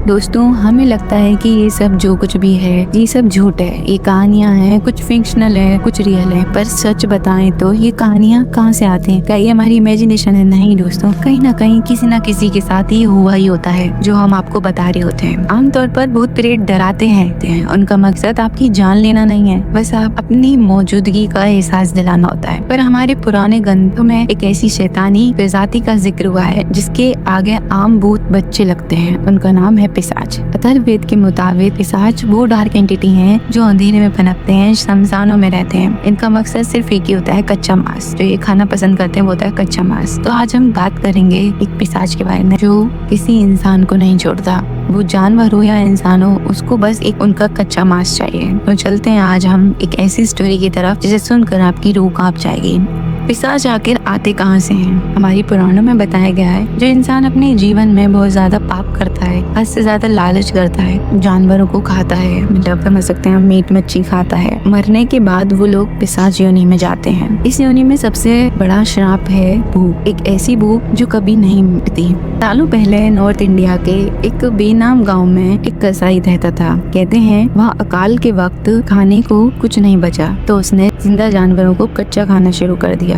दोस्तों, हमें लगता है कि ये सब जो कुछ भी है ये सब झूठ है, ये कहानियां हैं, कुछ फिक्शनल है कुछ रियल है। पर सच बताएं तो ये कहानियां कहाँ से आती हैं? क्या ये हमारी इमेजिनेशन है? नहीं दोस्तों, कहीं ना कहीं किसी ना किसी के साथ ये हुआ ही होता है जो हम आपको बता रहे होते हैं। आमतौर पर भूत प्रेत डराते हैं, उनका मकसद आपकी जान लेना नहीं है, बस आप अपनी मौजूदगी का एहसास दिलाना होता है। पर हमारे पुराने ग्रंथों में एक ऐसी शैतानी प्रजाति का जिक्र हुआ है जिसके आगे आम भूत बच्चे लगते हैं। उनका नाम है पिशाच। अथर्ववेद के मुताबिक पिशाच वो डार्क एंटिटी हैं जो अंधेरे में पनपते हैं, शमशानों में रहते हैं। इनका मकसद सिर्फ एक ही होता है, कच्चा मांस। जो ये खाना पसंद करते हैं वो होता है कच्चा मांस। तो आज हम बात करेंगे एक पिशाच के बारे में जो किसी इंसान को नहीं छोड़ता। वो जानवर हो या इंसान हो, उसको बस एक उनका कच्चा मांस चाहिए। तो चलते हैं आज हम एक ऐसी स्टोरी की तरफ जिसे सुनकर आपकी रूह कांप जाएगी। पिशाच आखिर आते कहाँ से हैं? हमारी पुराणों में बताया गया है जो इंसान अपने जीवन में बहुत ज्यादा पाप करता है, हद से ज्यादा लालच करता है, जानवरों को खाता है, मतलब समझ सकते हैं मीट मच्छी खाता है, मरने के बाद वो लोग पिशाच योनि में जाते हैं। इस योनि में सबसे बड़ा श्राप है भूख, एक ऐसी भूख जो कभी नहीं मिटती। सालों पहले नॉर्थ इंडिया के एक बेनाम गाँव में एक कसाई रहता था। कहते हैं वहाँ अकाल के वक्त खाने को कुछ नहीं बचा तो उसने जिंदा जानवरों को कच्चा खाना शुरू कर दिया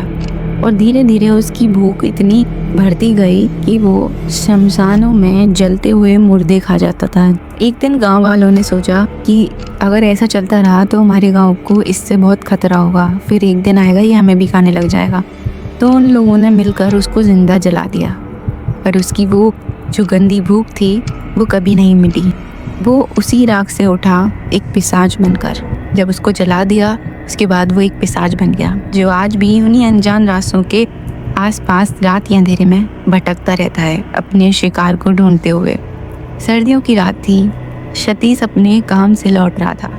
और धीरे धीरे उसकी भूख इतनी बढ़ती गई कि वो शमशानों में जलते हुए मुर्दे खा जाता था। एक दिन गांव वालों ने सोचा कि अगर ऐसा चलता रहा तो हमारे गांव को इससे बहुत खतरा होगा, फिर एक दिन आएगा ये हमें भी खाने लग जाएगा। तो उन लोगों ने मिलकर उसको जिंदा जला दिया। पर उसकी वो जो गंदी भूख थी वो कभी नहीं मिटी। वो उसी राख से उठा एक पिशाच बनकर। जब उसको जला दिया उसके बाद वो एक पिशाच बन गया जो आज भी उन्हीं अनजान रास्तों के आसपास रात या अंधेरे में भटकता रहता है अपने शिकार को ढूंढते हुए। सर्दियों की रात थी। सतीश अपने काम से लौट रहा था।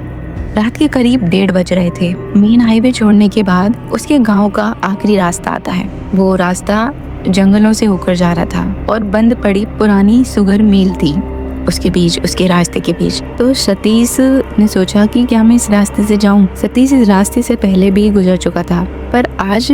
रात के करीब 1:30 बज रहे थे। मेन हाईवे छोड़ने के बाद उसके गांव का आखिरी रास्ता आता है। वो रास्ता जंगलों से होकर जा रहा था और बंद पड़ी पुरानी सुगर मिल थी उसके रास्ते के बीच। तो सतीश ने सोचा कि क्या मैं इस रास्ते से जाऊं? सतीश इस रास्ते से पहले भी गुजर चुका था पर आज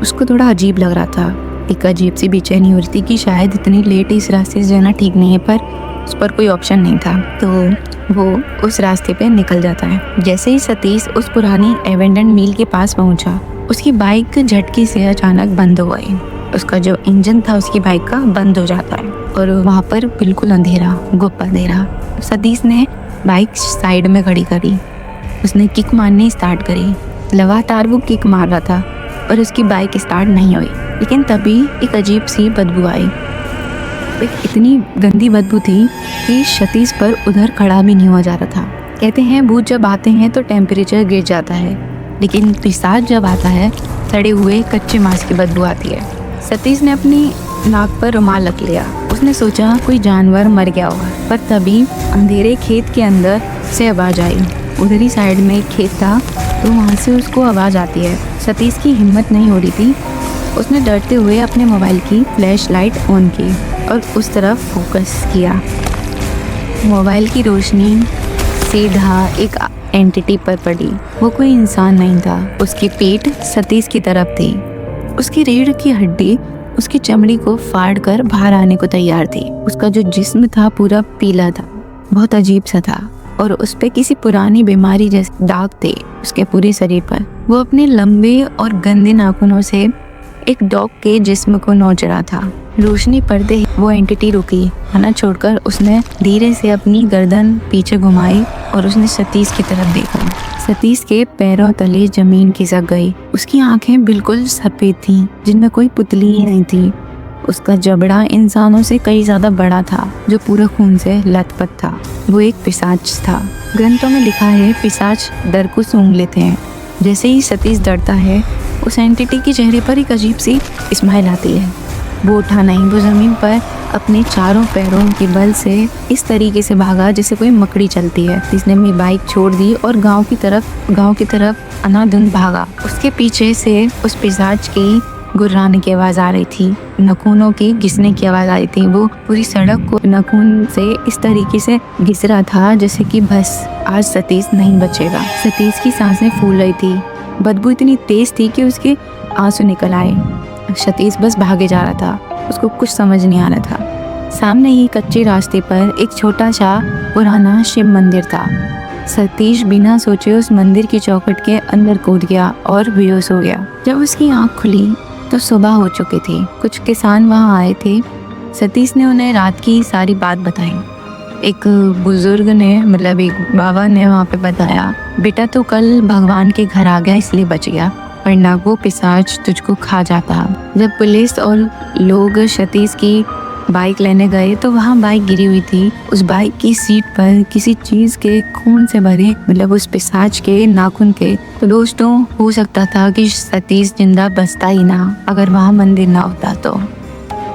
उसको थोड़ा अजीब लग रहा था। एक अजीब सी बेचैनी हो रही थी कि शायद इतनी लेट इस रास्ते से जाना ठीक नहीं है, पर उस पर कोई ऑप्शन नहीं था। तो वो उस रास्ते पे निकल जाता है। जैसे ही सतीश उस पुरानी एवेंडेंट मिल के पास पहुंचा, उसकी बाइक झटके से अचानक बंद हो गई। उसका जो इंजन था उसकी बाइक का बंद हो जाता है और वहाँ पर बिल्कुल अंधेरा, गुप्त अंधेरा। सतीश ने बाइक साइड में खड़ी करी। उसने किक मारनी स्टार्ट करी। लगातार वो किक मार रहा था और उसकी बाइक स्टार्ट नहीं हुई। लेकिन तभी एक अजीब सी बदबू आई। एक इतनी गंदी बदबू थी कि सतीश पर उधर खड़ा भी नहीं हुआ जा रहा था। कहते हैं भूत जब आते हैं तो टेम्परेचर गिर जाता है, लेकिन पिशाच जब आता है सड़े हुए कच्चे मांस की बदबू आती है। सतीश ने अपनी नाक पर रुमाल रख लिया। उसने सोचा कोई जानवर मर गया होगा, पर तभी अंधेरे खेत के अंदर से आवाज आई। उधर ही साइड में एक खेत था तो वहाँ से उसको आवाज आती है। सतीश की हिम्मत नहीं हो रही थी। उसने डरते हुए अपने मोबाइल की फ्लैश लाइट ऑन की और उस तरफ फोकस किया। मोबाइल की रोशनी सीधा एक एंटिटी पर पड़ी। वो कोई इंसान नहीं था। उसकी पीठ सतीश की तरफ थी। उसकी रीढ़ की हड्डी उसकी चमड़ी को फाड़ कर बाहर आने को तैयार थी। उसका जो जिस्म था पूरा पीला था, बहुत अजीब सा था और उस पे किसी पुरानी बीमारी जैसे दाग थे उसके पूरे शरीर पर। वो अपने लंबे और गंदे नाखूनों से एक डॉग के जिस्म को नोच रहा था। रोशनी पड़ते ही वो एंटिटी रुकी। खाना छोड़कर उसने धीरे से अपनी गर्दन पीछे घुमाई और उसने सतीश की तरफ देखा। सतीश के पैरों तले जमीन खिसक गई। उसकी आंखें बिल्कुल सफेद थीं, जिनमें कोई पुतली ही नहीं थी। उसका जबड़ा इंसानों से कई ज्यादा बड़ा था, जो पूरा खून से लथपथ था। वो एक पिशाच था। ग्रंथों में लिखा है पिशाच डर को सूंघ लेते हैं। जैसे ही सतीश डरता है उस एंटिटी के चेहरे पर एक अजीब सी स्माइल आती है। वो उठा नहीं, वो जमीन पर अपने चारों पैरों के बल से इस तरीके से भागा जैसे कोई मकड़ी चलती है। इसने अपनी बाइक छोड़ दी और गांव की तरफ अनाधुन भागा। उसके पीछे से उस पिशाच की गुर्राने की आवाज आ रही थी, नखूनों की घिसने की आवाज आ रही थी। वो पूरी सड़क को नखून से इस तरीके से घिस रहा था जैसे कि बस आज सतीश नहीं बचेगा। सतीश की सांसें फूल रही थी। बदबू इतनी तेज थी कि उसके आंसू निकल आए। सतीश बस भागे जा रहा था। उसको कुछ समझ नहीं आ रहा था। सामने ही कच्चे रास्ते पर एक छोटा सा पुराना शिव मंदिर था। सतीश बिना सोचे उस मंदिर की चौखट के अंदर कूद गया और बेहोश हो गया। जब उसकी आंख खुली तो सुबह हो चुकी थी। कुछ किसान वहां आए थे। सतीश ने उन्हें रात की सारी बात बताई। एक बुजुर्ग ने मतलब एक बाबा ने वहाँ पे बताया, बेटा तो कल भगवान के घर आ गया इसलिए बच गया, वरना वो पिशाच तुझको खा जाता। जब पुलिस और लोग सतीश की बाइक लेने गए तो वहाँ बाइक गिरी हुई थी। उस बाइक की सीट पर किसी चीज के खून से भरे मतलब उस पिशाच के नाखून के। तो दोस्तों हो सकता था कि सतीश जिंदा बचता ही ना अगर वहाँ मंदिर ना होता तो।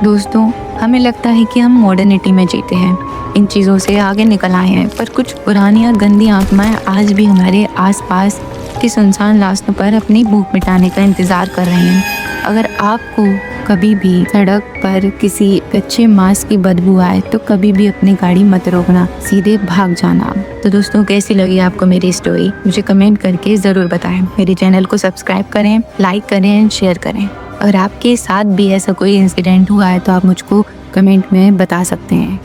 दोस्तों हमें लगता है कि हम मॉडर्निटी में जीते हैं, इन चीज़ों से आगे निकल आए हैं, पर कुछ पुरानी और गंदी आत्माएं आज भी हमारे आसपास के सुनसान रास्तों पर अपनी भूख मिटाने का इंतजार कर रही हैं। अगर आपको कभी भी सड़क पर किसी कच्चे मांस की बदबू आए तो कभी भी अपनी गाड़ी मत रोकना, सीधे भाग जाना। तो दोस्तों कैसी लगी आपको मेरी स्टोरी, मुझे कमेंट करके ज़रूर बताएं। मेरे चैनल को सब्सक्राइब करें, लाइक करें, शेयर करें। अगर आपके साथ भी ऐसा कोई इंसिडेंट हुआ है तो आप मुझको कमेंट में बता सकते हैं।